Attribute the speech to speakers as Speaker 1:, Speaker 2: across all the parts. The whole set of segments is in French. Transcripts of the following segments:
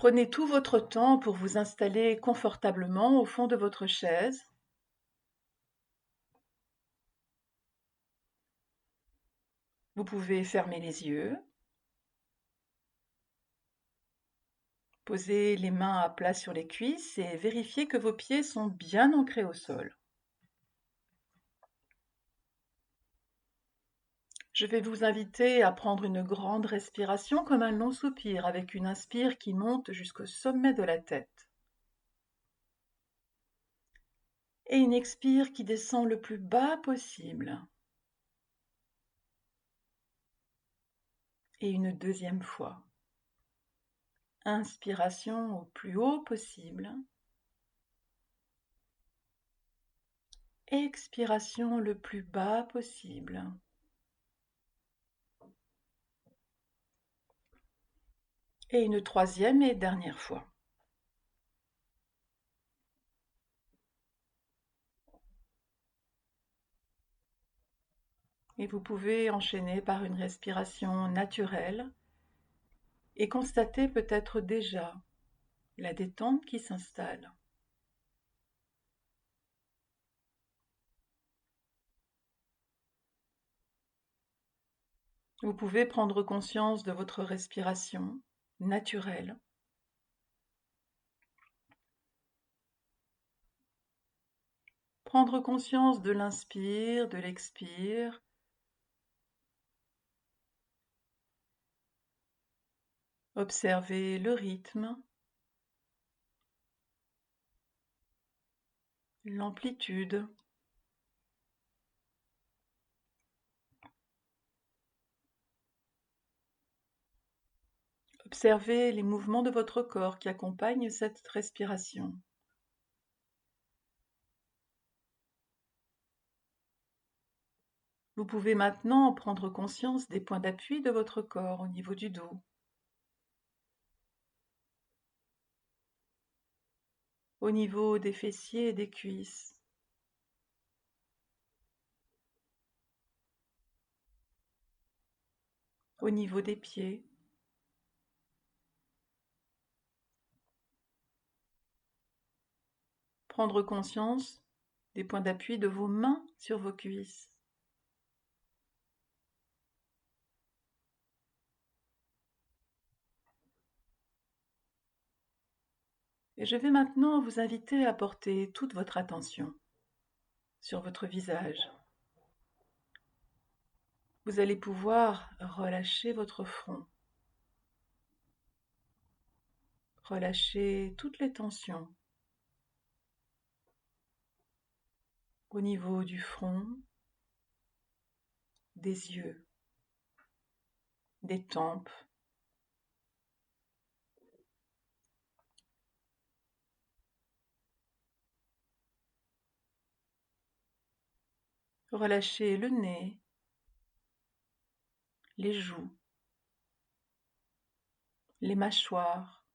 Speaker 1: Prenez tout votre temps pour vous installer confortablement au fond de votre chaise. Vous pouvez fermer les yeux, poser les mains à plat sur les cuisses et vérifier que vos pieds sont bien ancrés au sol. Je vais vous inviter à prendre une grande respiration comme un long soupir avec une inspire qui monte jusqu'au sommet de la tête et une expire qui descend le plus bas possible. Et une deuxième fois. Inspiration au plus haut possible. Expiration le plus bas possible. Et une troisième et dernière fois. Et vous pouvez enchaîner par une respiration naturelle et constater peut-être déjà la détente qui s'installe. Vous pouvez prendre conscience de votre respiration naturelle. Prendre conscience de l'inspire, de l'expire. Observez le rythme, l'amplitude. Observez les mouvements de votre corps qui accompagnent cette respiration. Vous pouvez maintenant prendre conscience des points d'appui de votre corps au niveau du dos, au niveau des fessiers et des cuisses, au niveau des pieds. Prendre conscience des points d'appui de vos mains sur vos cuisses. Et je vais maintenant vous inviter à porter toute votre attention sur votre visage. Vous allez pouvoir relâcher votre front, relâcher toutes les tensions au niveau du front, des yeux, des tempes. Relâchez le nez, les joues, les mâchoires.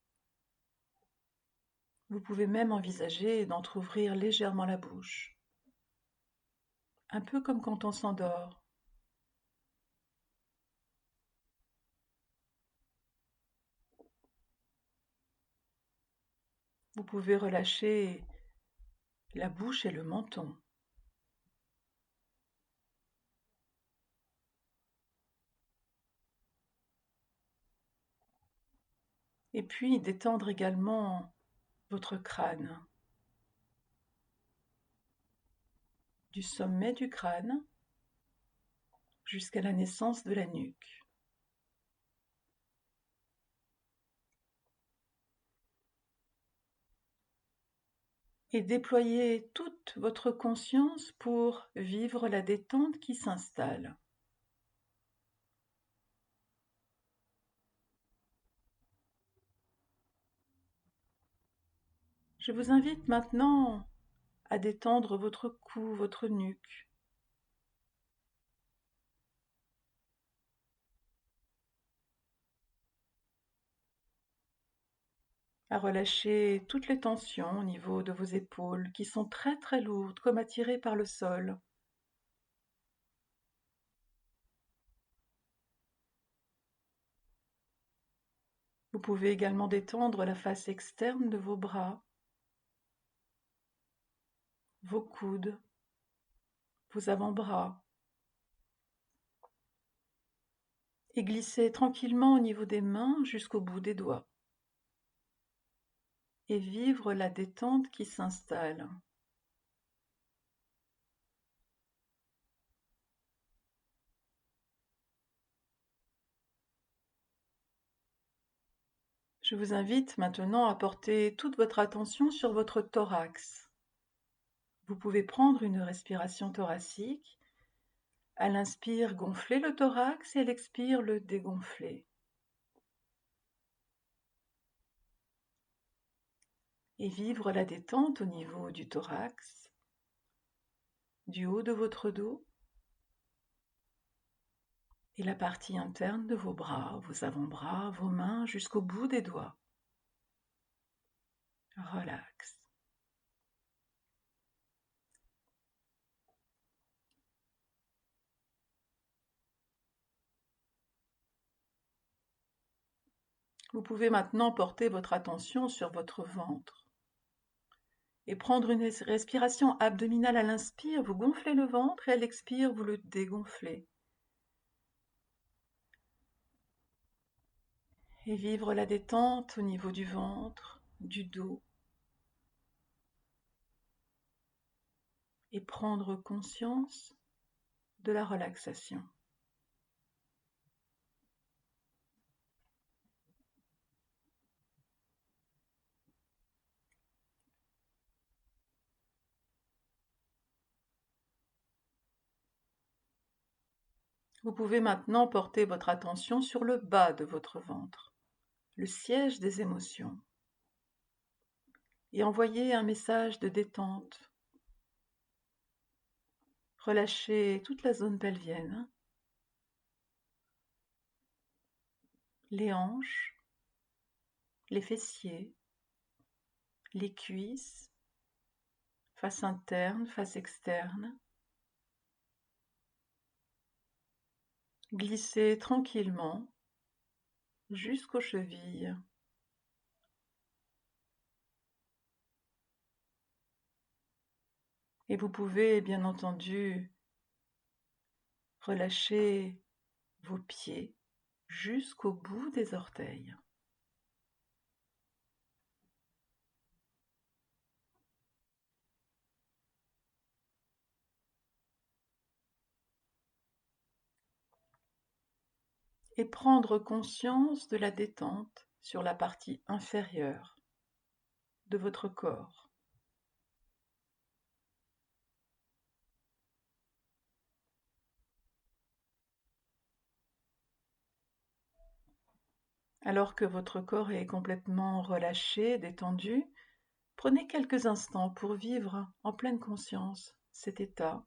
Speaker 1: Vous pouvez même envisager d'entrouvrir légèrement la bouche, un peu comme quand on s'endort. Vous pouvez relâcher la bouche et le menton. Et puis détendre également votre crâne, du sommet du crâne jusqu'à la naissance de la nuque. Et déployez toute votre conscience pour vivre la détente qui s'installe. Je vous invite maintenant à détendre votre cou, votre nuque. À relâcher toutes les tensions au niveau de vos épaules qui sont très très lourdes, comme attirées par le sol. Vous Vous pouvez également détendre la face externe de vos bras, vos coudes, vos avant-bras, et glisser tranquillement au niveau des mains jusqu'au bout des doigts. Et vivre la détente qui s'installe. Je vous invite maintenant à porter toute votre attention sur votre thorax. Vous pouvez prendre une respiration thoracique. À l'inspire, gonfler le thorax et à l'expire, le dégonfler. Et vivre la détente au niveau du thorax, du haut de votre dos et la partie interne de vos bras, vos avant-bras, vos mains jusqu'au bout des doigts. Relax. Vous pouvez maintenant porter votre attention sur votre ventre et prendre une respiration abdominale à l'inspire, vous gonflez le ventre et à l'expire, vous le dégonflez. Et vivre la détente au niveau du ventre, du dos. Et prendre conscience de la relaxation. Vous pouvez maintenant porter votre attention sur le bas de votre ventre, le siège des émotions, et envoyer un message de détente. Relâchez toute la zone pelvienne, les hanches, les fessiers, les cuisses, face interne, face externe. Glissez tranquillement jusqu'aux chevilles. Et vous pouvez bien entendu relâcher vos pieds jusqu'au bout des orteils. Et prendre conscience de la détente sur la partie inférieure de votre corps. Alors que votre corps est complètement relâché, détendu, prenez quelques instants pour vivre en pleine conscience cet état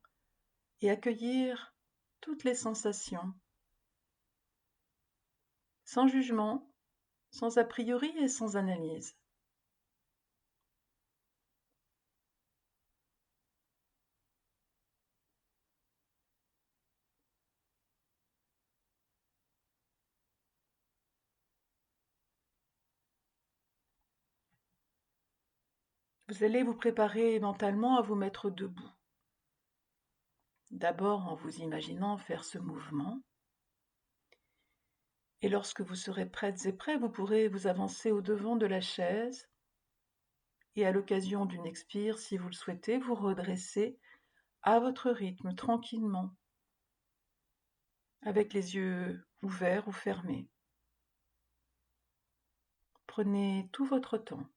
Speaker 1: et accueillir toutes les sensations, sans jugement, sans a priori et sans analyse. Vous allez vous préparer mentalement à vous mettre debout. D'abord en vous imaginant faire ce mouvement. Et lorsque vous serez prêtes et prêts, vous pourrez vous avancer au-devant de la chaise et à l'occasion d'une expire, si vous le souhaitez, vous redresser à votre rythme, tranquillement, avec les yeux ouverts ou fermés. Prenez tout votre temps.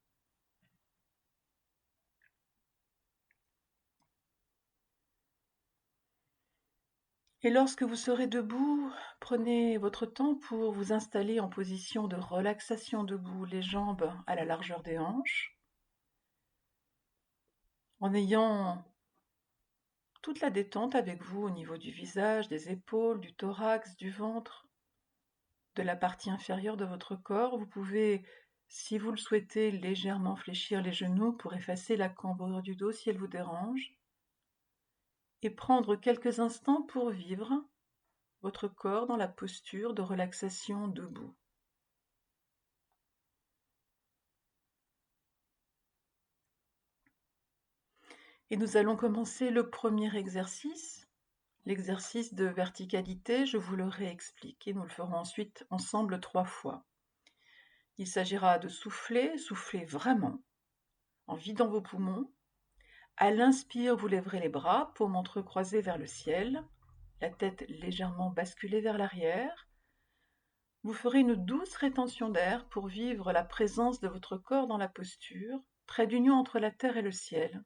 Speaker 1: Et lorsque vous serez debout, prenez votre temps pour vous installer en position de relaxation debout, les jambes à la largeur des hanches, en ayant toute la détente avec vous au niveau du visage, des épaules, du thorax, du ventre, de la partie inférieure de votre corps. Vous pouvez, si vous le souhaitez, légèrement fléchir les genoux pour effacer la cambrure du dos si elle vous dérange, et prendre quelques instants pour vivre votre corps dans la posture de relaxation debout. Et nous allons commencer le premier exercice, l'exercice de verticalité. Je vous le réexplique et nous le ferons ensuite ensemble 3 fois. Il s'agira de souffler, souffler vraiment, en vidant vos poumons. À l'inspire, vous lèverez les bras, paumes entrecroisées vers le ciel, la tête légèrement basculée vers l'arrière. Vous ferez une douce rétention d'air pour vivre la présence de votre corps dans la posture, trait d'union entre la terre et le ciel.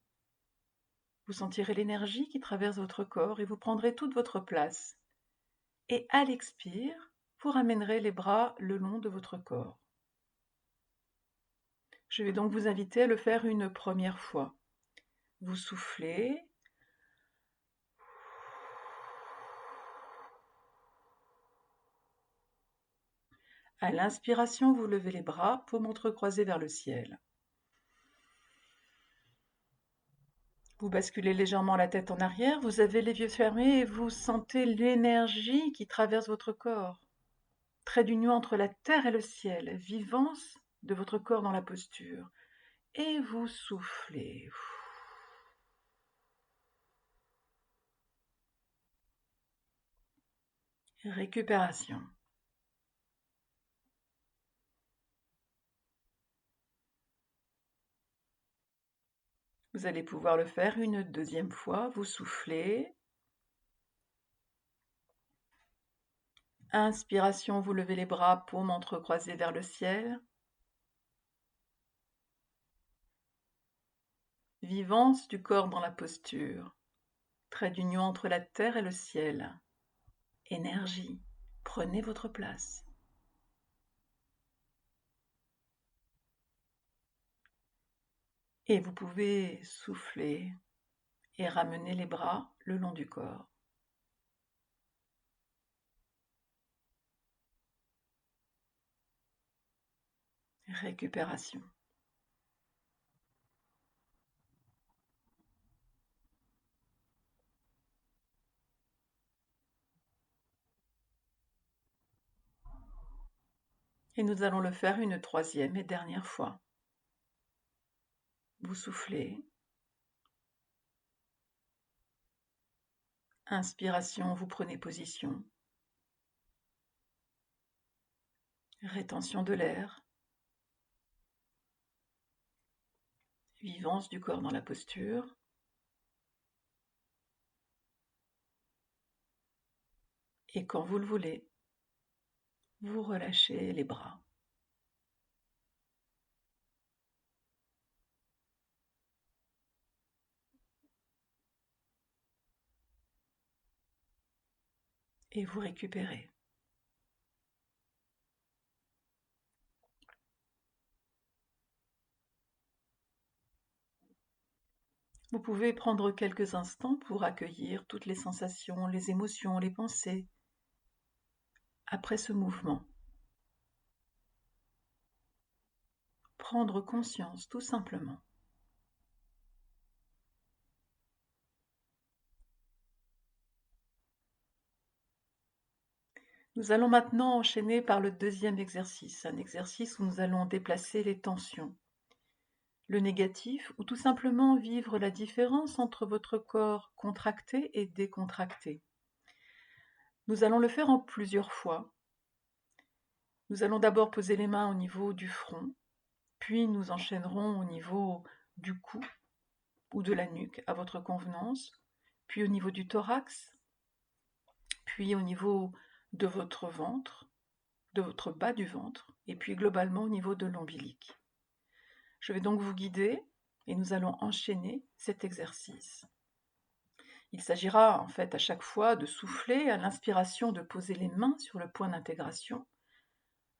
Speaker 1: Vous sentirez l'énergie qui traverse votre corps et vous prendrez toute votre place. Et à l'expire, vous ramènerez les bras le long de votre corps. Je vais donc vous inviter à le faire une première fois. Vous soufflez. À l'inspiration, vous levez les bras, paumes entrecroisées vers le ciel. Vous basculez légèrement la tête en arrière, vous avez les yeux fermés et vous sentez l'énergie qui traverse votre corps. Trait d'union entre la terre et le ciel, vivance de votre corps dans la posture. Et vous soufflez. Récupération. Vous allez pouvoir le faire une deuxième fois. Vous soufflez. Inspiration, vous levez les bras, paumes entrecroisées vers le ciel. Vivance du corps dans la posture. Trait d'union entre la terre et le ciel. Énergie. Prenez votre place. Et vous pouvez souffler et ramener les bras le long du corps. Récupération. Et nous allons le faire une troisième et dernière fois. Vous soufflez. Inspiration, vous prenez position. Rétention de l'air. Vivance du corps dans la posture. Et quand vous le voulez, vous relâchez les bras. Et vous récupérez. Vous pouvez prendre quelques instants pour accueillir toutes les sensations, les émotions, les pensées après ce mouvement. Prendre conscience, tout simplement. Nous allons maintenant enchaîner par le deuxième exercice, un exercice où nous allons déplacer les tensions. Le négatif, ou tout simplement vivre la différence entre votre corps contracté et décontracté. Nous allons le faire en plusieurs fois. Nous allons d'abord poser les mains au niveau du front, puis nous enchaînerons au niveau du cou ou de la nuque à votre convenance, puis au niveau du thorax, puis au niveau de votre ventre, de votre bas du ventre, et puis globalement au niveau de l'ombilic. Je vais donc vous guider et nous allons enchaîner cet exercice. Il s'agira en fait à chaque fois de souffler, à l'inspiration de poser les mains sur le point d'intégration,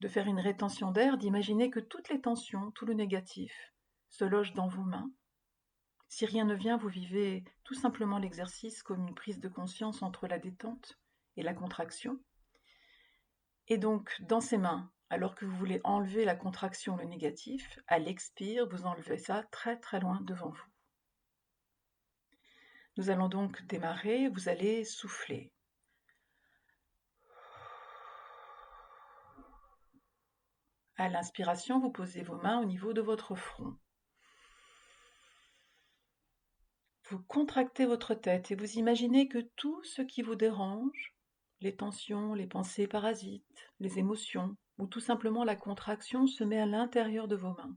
Speaker 1: de faire une rétention d'air, d'imaginer que toutes les tensions, tout le négatif, se logent dans vos mains. Si rien ne vient, vous vivez tout simplement l'exercice comme une prise de conscience entre la détente et la contraction. Et donc, dans ces mains, alors que vous voulez enlever la contraction, le négatif, à l'expire, vous enlevez ça très très loin devant vous. Nous allons donc démarrer, vous allez souffler. À l'inspiration, vous posez vos mains au niveau de votre front. Vous contractez votre tête et vous imaginez que tout ce qui vous dérange, les tensions, les pensées parasites, les émotions, ou tout simplement la contraction se met à l'intérieur de vos mains.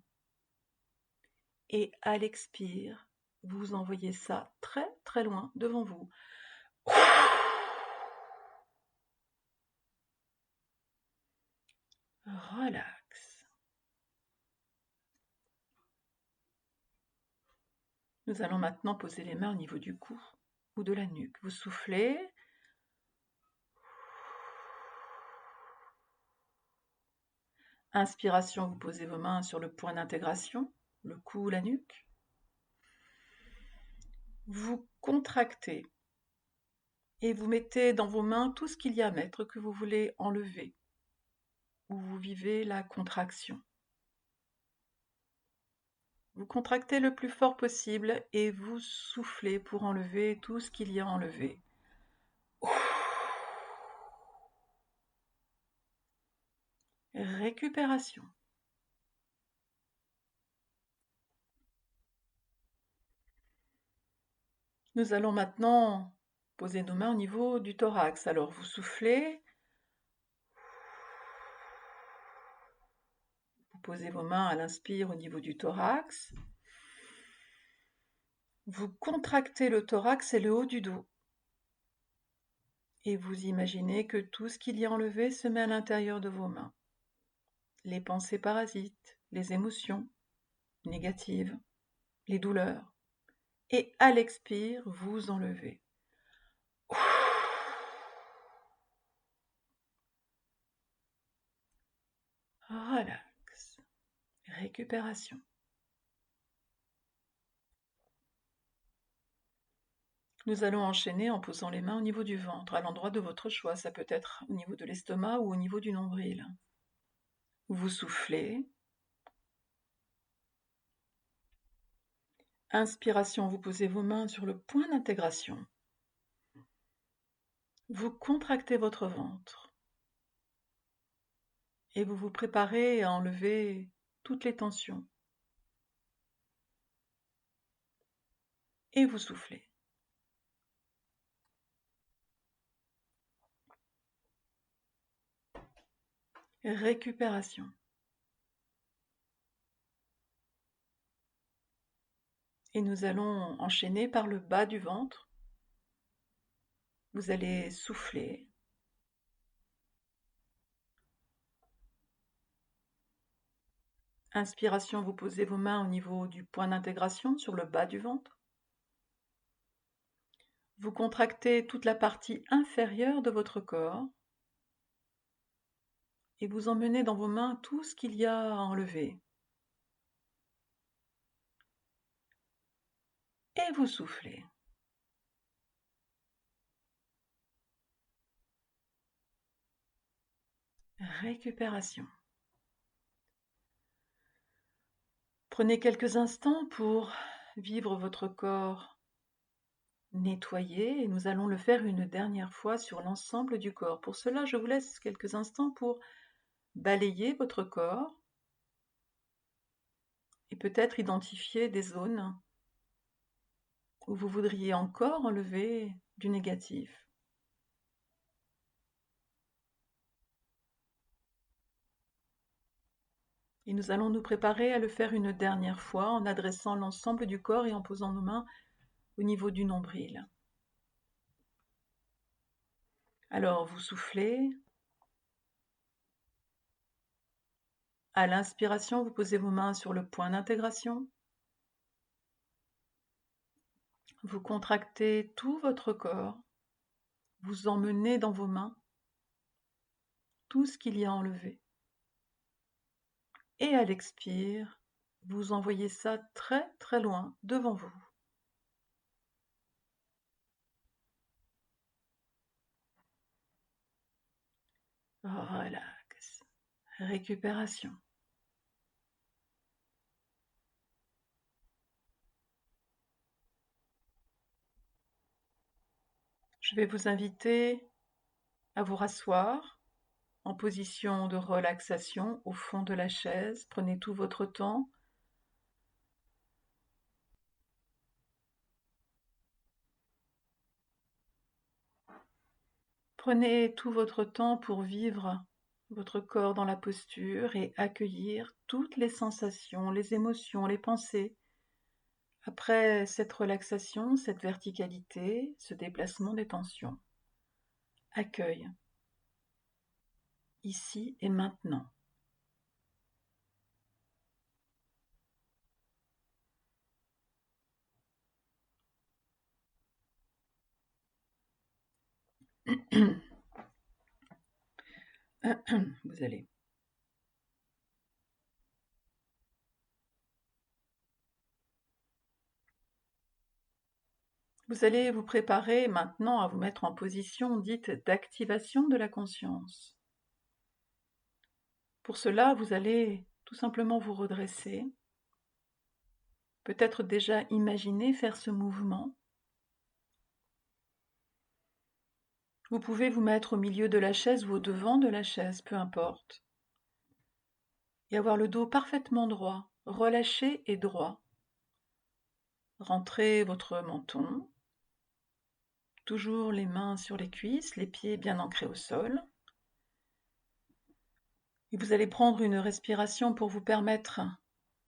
Speaker 1: Et à l'expire, vous envoyez ça très très loin devant vous. Relax. Nous allons maintenant poser les mains au niveau du cou ou de la nuque. Vous soufflez. Inspiration, vous posez vos mains sur le point d'intégration, le cou ou la nuque. Vous contractez et vous mettez dans vos mains tout ce qu'il y a à mettre que vous voulez enlever, où vous vivez la contraction. Vous contractez le plus fort possible et vous soufflez pour enlever tout ce qu'il y a à enlever. Récupération. Nous allons maintenant poser nos mains au niveau du thorax. Alors vous soufflez. Vous posez vos mains à l'inspire au niveau du thorax. Vous contractez le thorax et le haut du dos. Et vous imaginez que tout ce qu'il y a enlevé se met à l'intérieur de vos mains. Les pensées parasites, les émotions négatives, les douleurs. Et à l'expire, vous enlevez. Relax. Récupération. Nous allons enchaîner en posant les mains au niveau du ventre, à l'endroit de votre choix. Ça peut être au niveau de l'estomac ou au niveau du nombril. Vous soufflez. Inspiration, vous posez vos mains sur le point d'intégration. Vous contractez votre ventre. Et vous vous préparez à enlever toutes les tensions. Et vous soufflez. Récupération. Et nous allons enchaîner par le bas du ventre. Vous allez souffler. Inspiration, vous posez vos mains au niveau du point d'intégration sur le bas du ventre. Vous contractez toute la partie inférieure de votre corps et vous emmenez dans vos mains tout ce qu'il y a à enlever. Et vous soufflez. Récupération. Prenez quelques instants pour vivre votre corps nettoyé et nous allons le faire une dernière fois sur l'ensemble du corps. Pour cela, je vous laisse quelques instants pour balayer votre corps et peut-être identifier des zones où vous voudriez encore enlever du négatif. Et nous allons nous préparer à le faire une dernière fois en adressant l'ensemble du corps et en posant nos mains au niveau du nombril. Alors vous soufflez. À l'inspiration, vous posez vos mains sur le point d'intégration. Vous contractez tout votre corps. Vous emmenez dans vos mains tout ce qu'il y a à enlever. Et à l'expire, vous envoyez ça très très loin devant vous. Relax. Récupération. Je vais vous inviter à vous rasseoir en position de relaxation au fond de la chaise. Prenez tout votre temps. Prenez tout votre temps pour vivre votre corps dans la posture et accueillir toutes les sensations, les émotions, les pensées. Après cette relaxation, cette verticalité, ce déplacement des tensions. Accueil, ici et maintenant. Vous allez. Vous allez vous préparer maintenant à vous mettre en position dite d'activation de la conscience. Pour cela, vous allez tout simplement vous redresser, peut-être déjà imaginer faire ce mouvement. Vous pouvez vous mettre au milieu de la chaise ou au devant de la chaise, peu importe, et avoir le dos parfaitement droit, relâché et droit. Rentrez votre menton, toujours les mains sur les cuisses, les pieds bien ancrés au sol. Et vous allez prendre une respiration pour vous permettre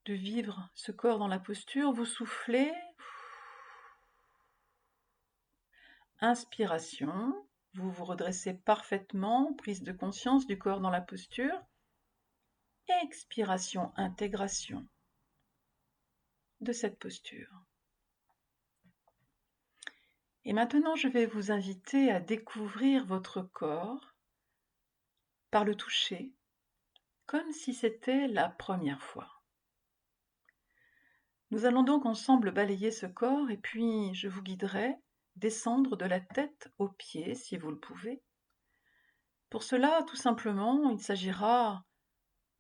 Speaker 1: de vivre ce corps dans la posture. Vous soufflez. Inspiration. Vous vous redressez parfaitement, prise de conscience du corps dans la posture. Expiration, intégration de cette posture. Et maintenant, je vais vous inviter à découvrir votre corps par le toucher, comme si c'était la première fois. Nous allons donc ensemble balayer ce corps et puis je vous guiderai descendre de la tête aux pieds si vous le pouvez. Pour cela, tout simplement, il s'agira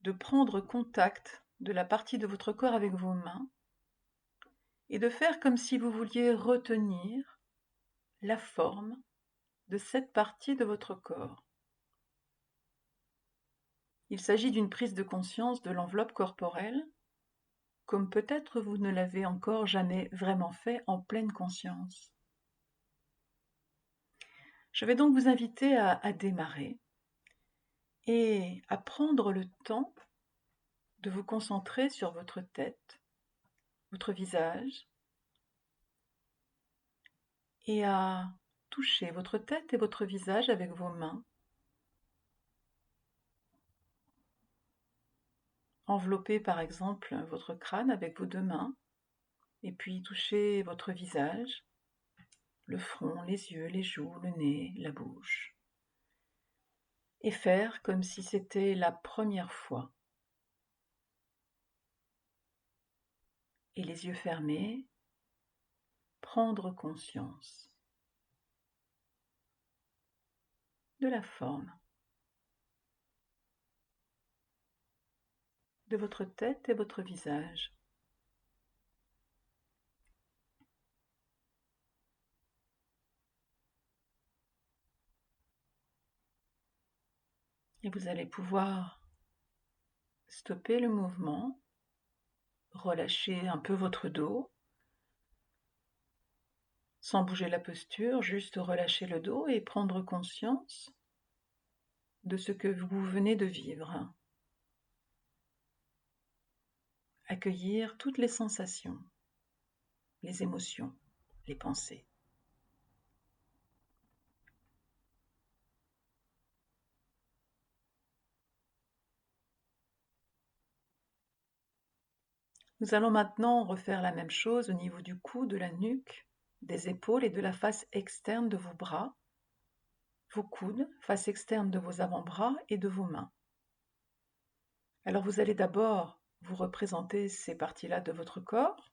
Speaker 1: de prendre contact de la partie de votre corps avec vos mains et de faire comme si vous vouliez retenir la forme de cette partie de votre corps. Il s'agit d'une prise de conscience de l'enveloppe corporelle, comme peut-être vous ne l'avez encore jamais vraiment fait en pleine conscience. Je vais donc vous inviter à démarrer et à prendre le temps de vous concentrer sur votre tête, votre visage, et à toucher votre tête et votre visage avec vos mains. Enveloppez par exemple votre crâne avec vos deux mains, et puis touchez votre visage, le front, les yeux, les joues, le nez, la bouche. Et faire comme si c'était la première fois. Et les yeux fermés, prendre conscience de la forme de votre tête et votre visage. Et vous allez pouvoir stopper le mouvement, relâcher un peu votre dos, sans bouger la posture, juste relâcher le dos et prendre conscience de ce que vous venez de vivre. Accueillir toutes les sensations, les émotions, les pensées. Nous allons maintenant refaire la même chose au niveau du cou, de la nuque, des épaules et de la face externe de vos bras, vos coudes, face externe de vos avant-bras et de vos mains. Alors vous allez d'abord vous représenter ces parties-là de votre corps,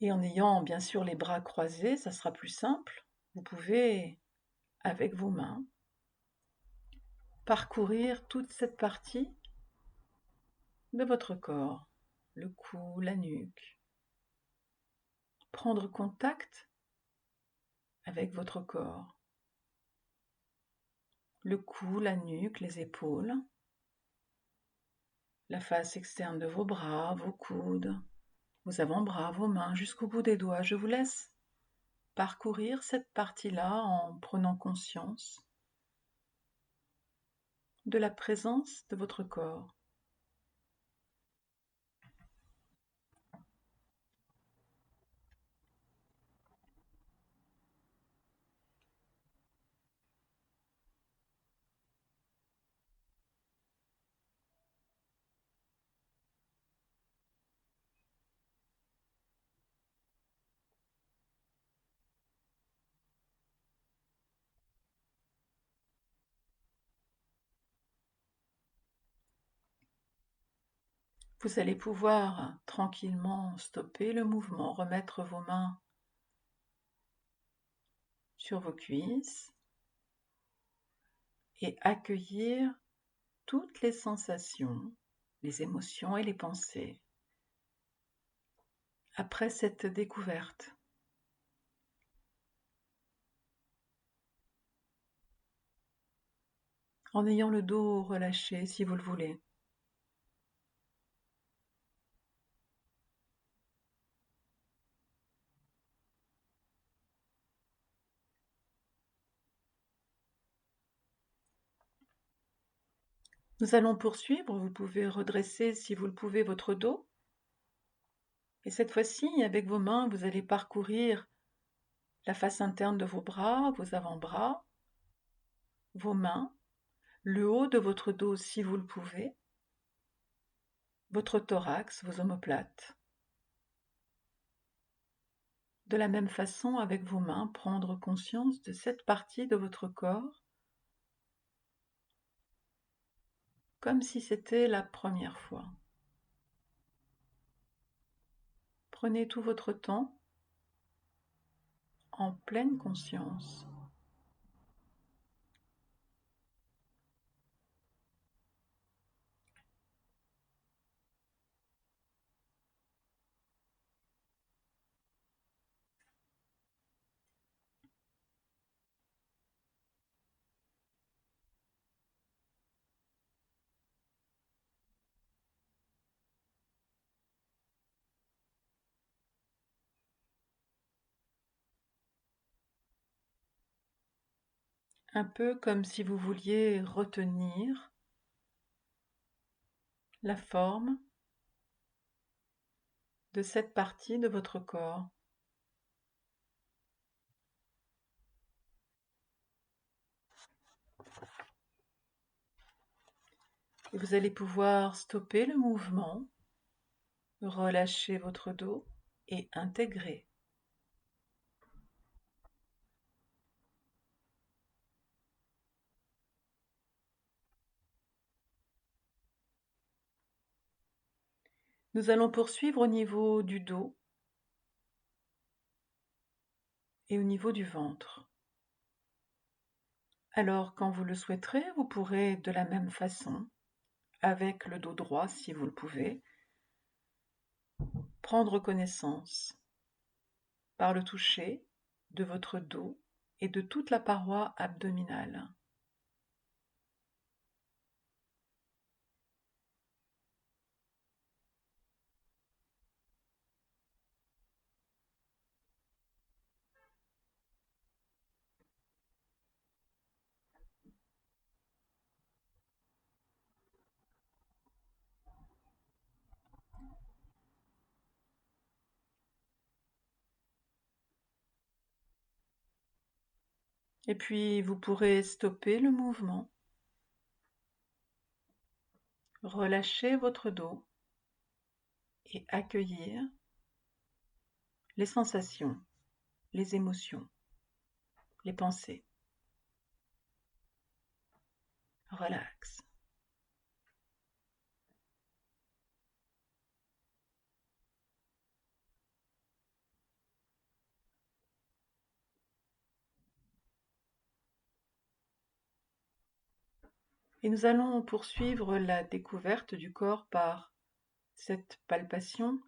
Speaker 1: et en ayant bien sûr les bras croisés, ça sera plus simple. Vous pouvez, avec vos mains, parcourir toute cette partie de votre corps, le cou, la nuque. Prendre contact avec votre corps, le cou, la nuque, les épaules, la face externe de vos bras, vos coudes, vos avant-bras, vos mains, jusqu'au bout des doigts. Je vous laisse parcourir cette partie-là en prenant conscience de la présence de votre corps. Vous allez pouvoir tranquillement stopper le mouvement, remettre vos mains sur vos cuisses et accueillir toutes les sensations, les émotions et les pensées après cette découverte. En ayant le dos relâché si vous le voulez. Nous allons poursuivre, vous pouvez redresser si vous le pouvez votre dos. Et cette fois-ci, avec vos mains, vous allez parcourir la face interne de vos bras, vos avant-bras, vos mains, le haut de votre dos si vous le pouvez, votre thorax, vos omoplates. De la même façon, avec vos mains, prendre conscience de cette partie de votre corps comme si c'était la première fois. Prenez tout votre temps en pleine conscience. Un peu comme si vous vouliez retenir la forme de cette partie de votre corps. Et vous allez pouvoir stopper le mouvement, relâcher votre dos et intégrer. Nous allons poursuivre au niveau du dos et au niveau du ventre. Alors, quand vous le souhaiterez, vous pourrez de la même façon, avec le dos droit si vous le pouvez, prendre connaissance par le toucher de votre dos et de toute la paroi abdominale. Et puis, vous pourrez stopper le mouvement, relâcher votre dos et accueillir les sensations, les émotions, les pensées. Relax. Et nous allons poursuivre la découverte du corps par cette palpation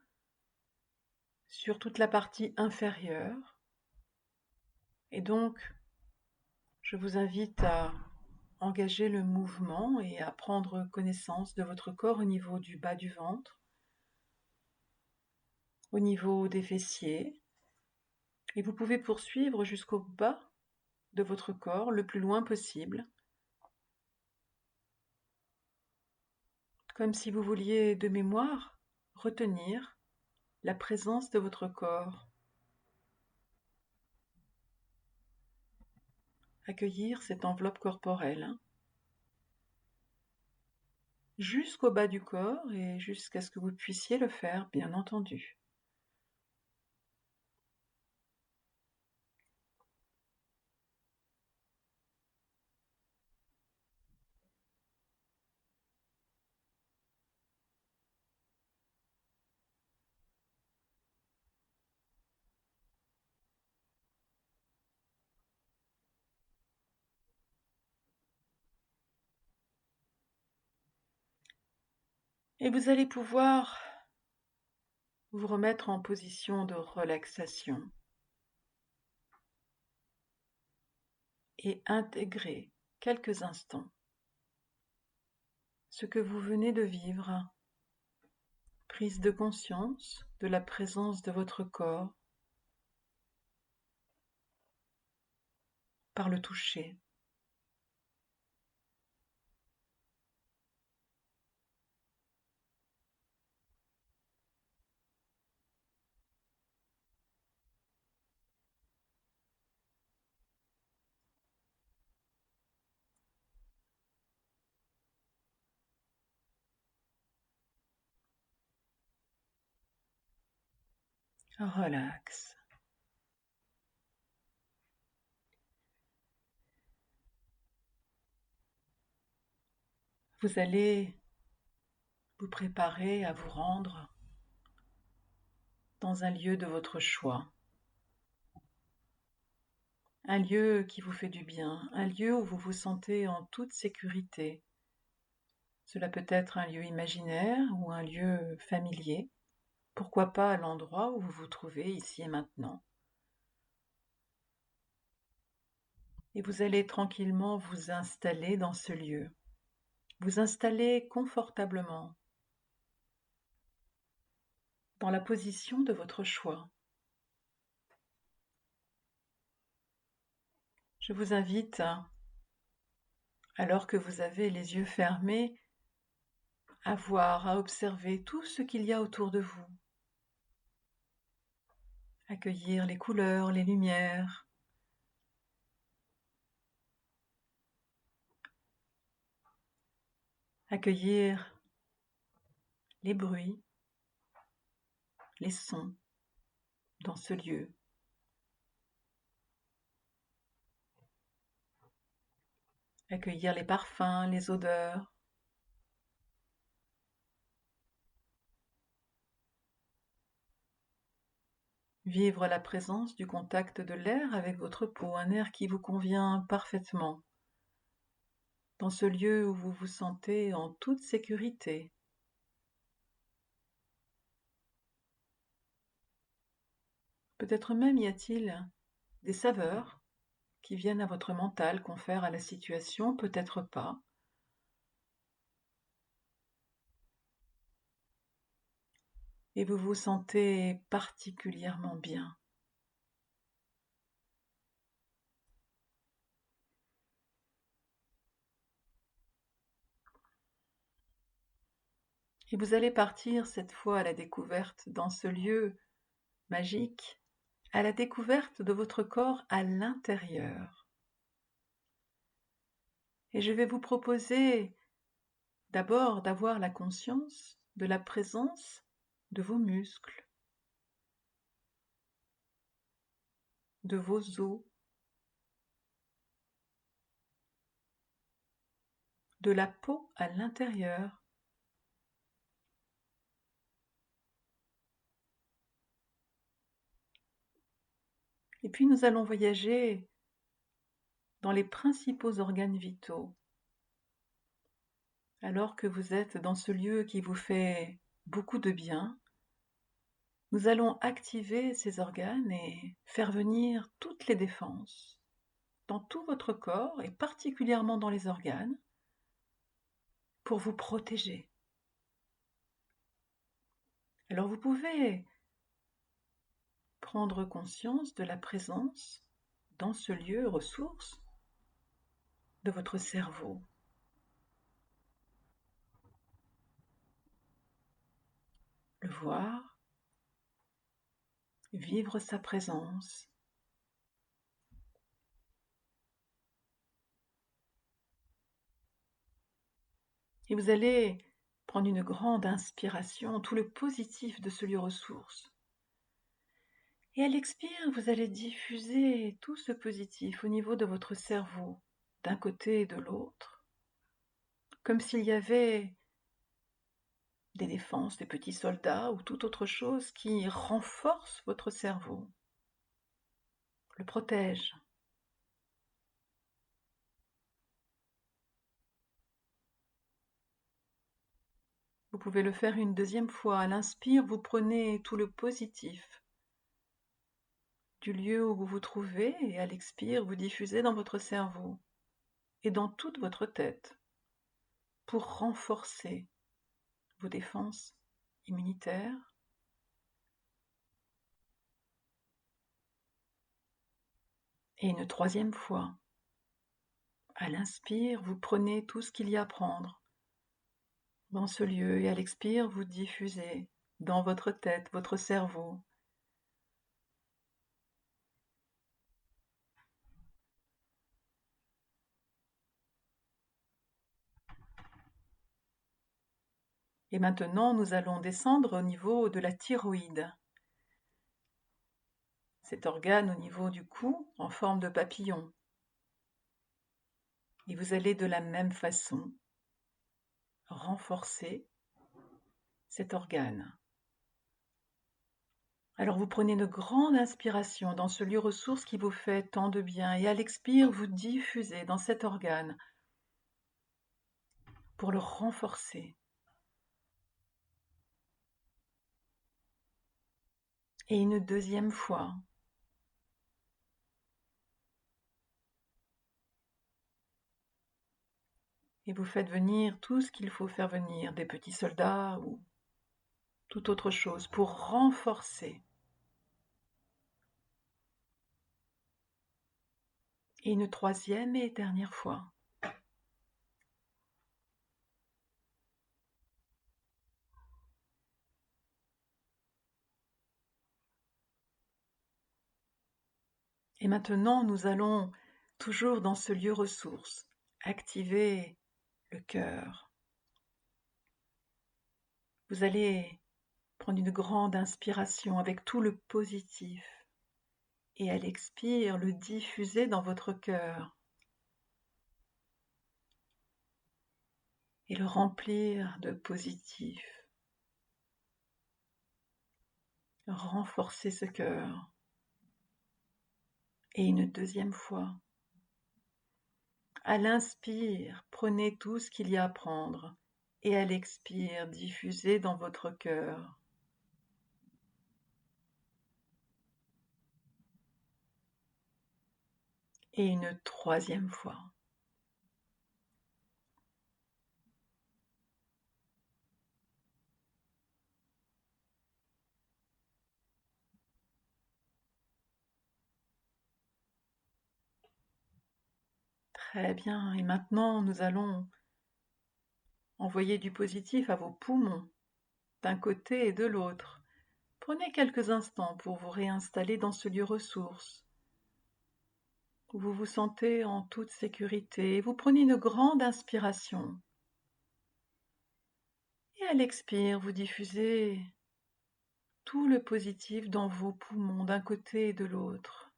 Speaker 1: sur toute la partie inférieure. Et donc, je vous invite à engager le mouvement et à prendre connaissance de votre corps au niveau du bas du ventre, au niveau des fessiers, Et vous pouvez poursuivre jusqu'au bas de votre corps, le plus loin possible, comme si vous vouliez de mémoire retenir la présence de votre corps, accueillir cette enveloppe corporelle, jusqu'au bas du corps et jusqu'à ce que vous puissiez le faire, bien entendu. Et vous allez pouvoir vous remettre en position de relaxation et intégrer quelques instants ce que vous venez de vivre, prise de conscience de la présence de votre corps par le toucher. Relax. Vous allez vous préparer à vous rendre dans un lieu de votre choix. Un lieu qui vous fait du bien, un lieu où vous vous sentez en toute sécurité. Cela peut être un lieu imaginaire ou un lieu familier. Pourquoi pas à l'endroit où vous vous trouvez ici et maintenant. Et vous allez tranquillement vous installer dans ce lieu. Vous installer confortablement dans la position de votre choix. Je vous invite, alors que vous avez les yeux fermés, à voir, à observer tout ce qu'il y a autour de vous. Accueillir les couleurs, les lumières. Accueillir les bruits, les sons dans ce lieu. Accueillir les parfums, les odeurs. Vivre la présence du contact de l'air avec votre peau, un air qui vous convient parfaitement. Dans ce lieu où vous vous sentez en toute sécurité. Peut-être même y a-t-il des saveurs qui viennent à votre mental, confèrent à la situation, peut-être pas. Et vous vous sentez particulièrement bien. Et vous allez partir cette fois à la découverte dans ce lieu magique, à la découverte de votre corps à l'intérieur. Et je vais vous proposer d'abord d'avoir la conscience de la présence de vos muscles, de vos os, de la peau à l'intérieur. Et puis nous allons voyager dans les principaux organes vitaux, alors que vous êtes dans ce lieu qui vous fait beaucoup de bien. Nous allons activer ces organes et faire venir toutes les défenses dans tout votre corps et particulièrement dans les organes pour vous protéger. Alors vous pouvez prendre conscience de la présence dans ce lieu ressource de votre cerveau. Le voir, vivre sa présence. Et vous allez prendre une grande inspiration, tout le positif de ce lieu ressource. Et à l'expire, vous allez diffuser tout ce positif au niveau de votre cerveau, d'un côté et de l'autre, comme s'il y avait des défenses, des petits soldats ou toute autre chose qui renforce votre cerveau, le protège. Vous pouvez le faire une deuxième fois. À l'inspire, vous prenez tout le positif du lieu où vous vous trouvez et à l'expire, vous diffusez dans votre cerveau et dans toute votre tête pour renforcer vos défenses immunitaires. Et une troisième fois, à l'inspire, vous prenez tout ce qu'il y a à prendre dans ce lieu et à l'expire, vous diffusez dans votre tête, votre cerveau. Et maintenant, nous allons descendre au niveau de la thyroïde. Cet organe au niveau du cou en forme de papillon. Et vous allez de la même façon renforcer cet organe. Alors vous prenez une grande inspiration dans ce lieu ressource qui vous fait tant de bien et à l'expire, vous diffusez dans cet organe pour le renforcer. Et une deuxième fois. Et vous faites venir tout ce qu'il faut faire venir, des petits soldats ou toute autre chose pour renforcer. Et une troisième et dernière fois. Et maintenant, nous allons, toujours dans ce lieu ressource, activer le cœur. Vous allez prendre une grande inspiration avec tout le positif et à l'expire, le diffuser dans votre cœur et le remplir de positif. Renforcer ce cœur. Et une deuxième fois. À l'inspire, prenez tout ce qu'il y a à prendre et à l'expire, diffusez dans votre cœur. Et une troisième fois. Très bien. Et maintenant, nous allons envoyer du positif à vos poumons, d'un côté et de l'autre. Prenez quelques instants pour vous réinstaller dans ce lieu ressource, où vous vous sentez en toute sécurité. Vous prenez une grande inspiration. Et à l'expire, vous diffusez tout le positif dans vos poumons, d'un côté et de l'autre.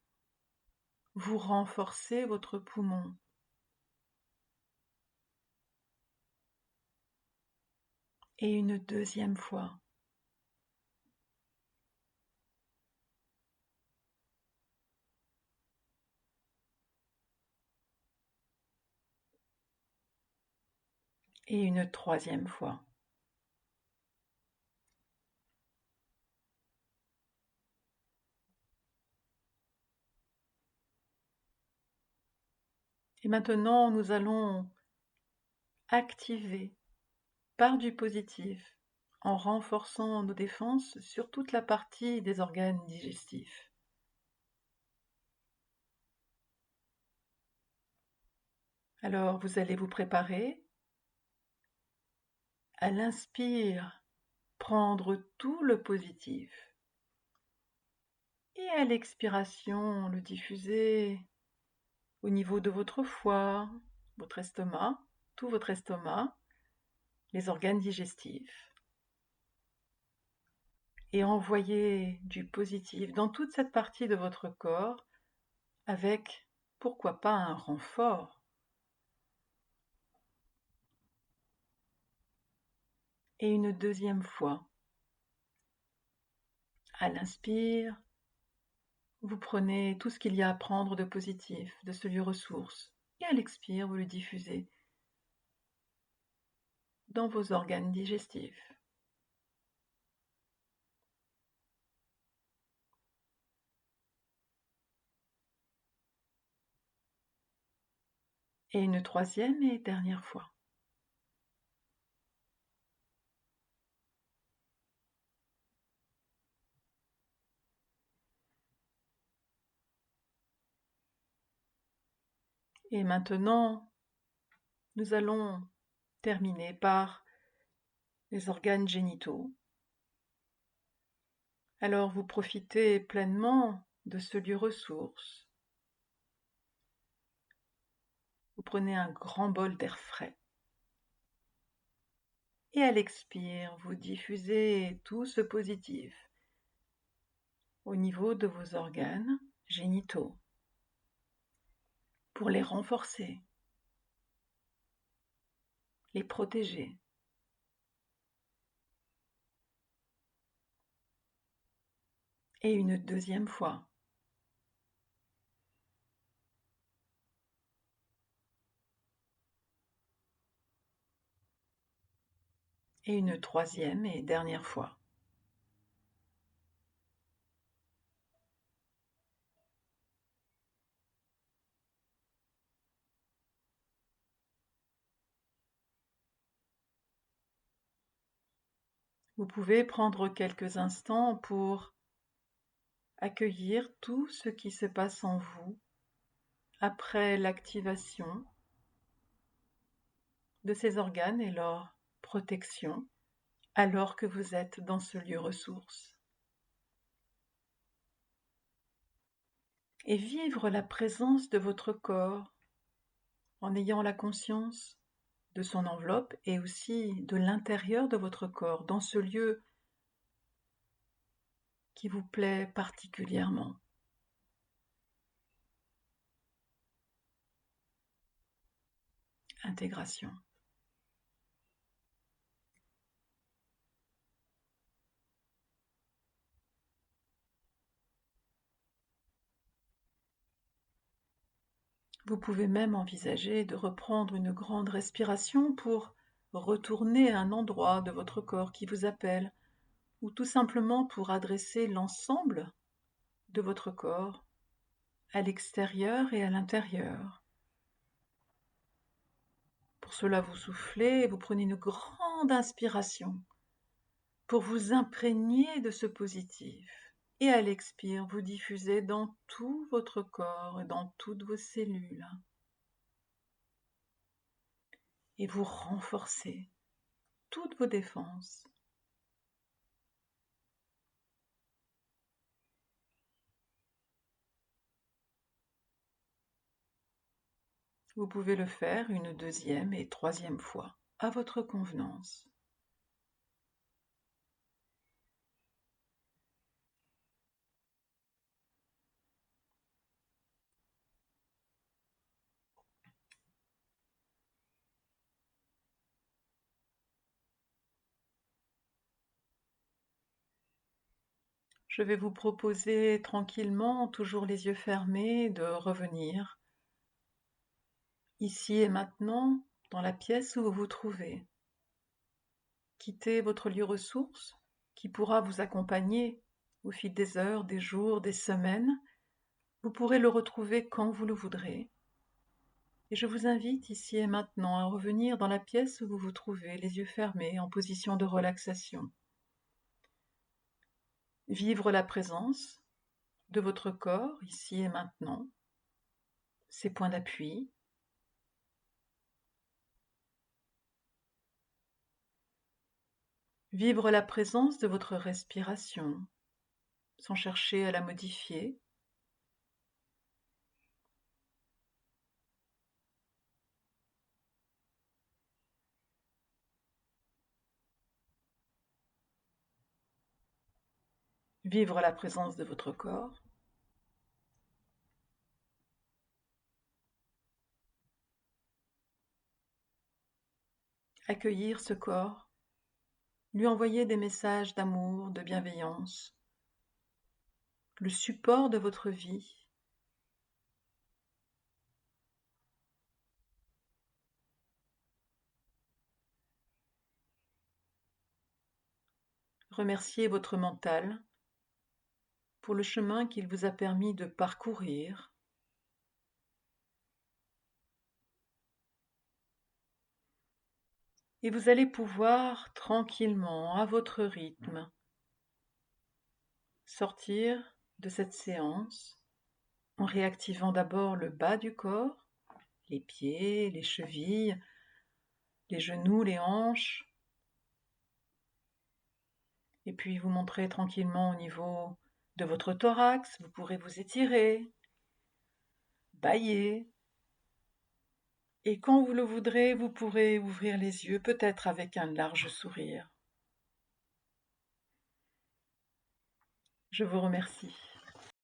Speaker 1: Vous renforcez votre poumon. Et une deuxième fois. Et une troisième fois. Et maintenant, nous allons activer par du positif en renforçant nos défenses sur toute la partie des organes digestifs. Alors, vous allez vous préparer à l'inspire, prendre tout le positif et à l'expiration, le diffuser au niveau de votre foie, votre estomac, tout votre estomac, les organes digestifs, et envoyer du positif dans toute cette partie de votre corps avec, pourquoi pas, un renfort. Et une deuxième fois, à l'inspire, vous prenez tout ce qu'il y a à prendre de positif de ce lieu ressource, et à l'expire, vous le diffusez dans vos organes digestifs. Et une troisième et dernière fois. Et maintenant, nous allons terminer par les organes génitaux. Alors vous profitez pleinement de ce lieu ressource. Vous prenez un grand bol d'air frais. Et à l'expire, vous diffusez tout ce positif au niveau de vos organes génitaux pour les renforcer, les protéger. Et une deuxième fois. Et une troisième et dernière fois. Vous pouvez prendre quelques instants pour accueillir tout ce qui se passe en vous après l'activation de ces organes et leur protection alors que vous êtes dans ce lieu ressource. Et vivre la présence de votre corps en ayant la conscience de son enveloppe et aussi de l'intérieur de votre corps, dans ce lieu qui vous plaît particulièrement. Intégration. Vous pouvez même envisager de reprendre une grande respiration pour retourner à un endroit de votre corps qui vous appelle, ou tout simplement pour adresser l'ensemble de votre corps à l'extérieur et à l'intérieur. Pour cela, vous soufflez et vous prenez une grande inspiration pour vous imprégner de ce positif. Et à l'expire, vous diffusez dans tout votre corps et dans toutes vos cellules. Et vous renforcez toutes vos défenses. Vous pouvez le faire une deuxième et troisième fois, à votre convenance. Je vais vous proposer tranquillement, toujours les yeux fermés, de revenir ici et maintenant dans la pièce où vous vous trouvez. Quittez votre lieu ressource qui pourra vous accompagner au fil des heures, des jours, des semaines. Vous pourrez le retrouver quand vous le voudrez. Et je vous invite ici et maintenant à revenir dans la pièce où vous vous trouvez, les yeux fermés, en position de relaxation. Vivre la présence de votre corps ici et maintenant, ses points d'appui. Vivre la présence de votre respiration, sans chercher à la modifier. Vivre la présence de votre corps. Accueillir ce corps, lui envoyer des messages d'amour, de bienveillance, le support de votre vie. Remercier votre mental pour le chemin qu'il vous a permis de parcourir. Et vous allez pouvoir tranquillement, à votre rythme, sortir de cette séance en réactivant d'abord le bas du corps, les pieds, les chevilles, les genoux, les hanches, et puis vous montrez tranquillement au niveau de votre thorax, vous pourrez vous étirer, bâiller, et quand vous le voudrez, vous pourrez ouvrir les yeux, peut-être avec un large sourire. Je vous remercie.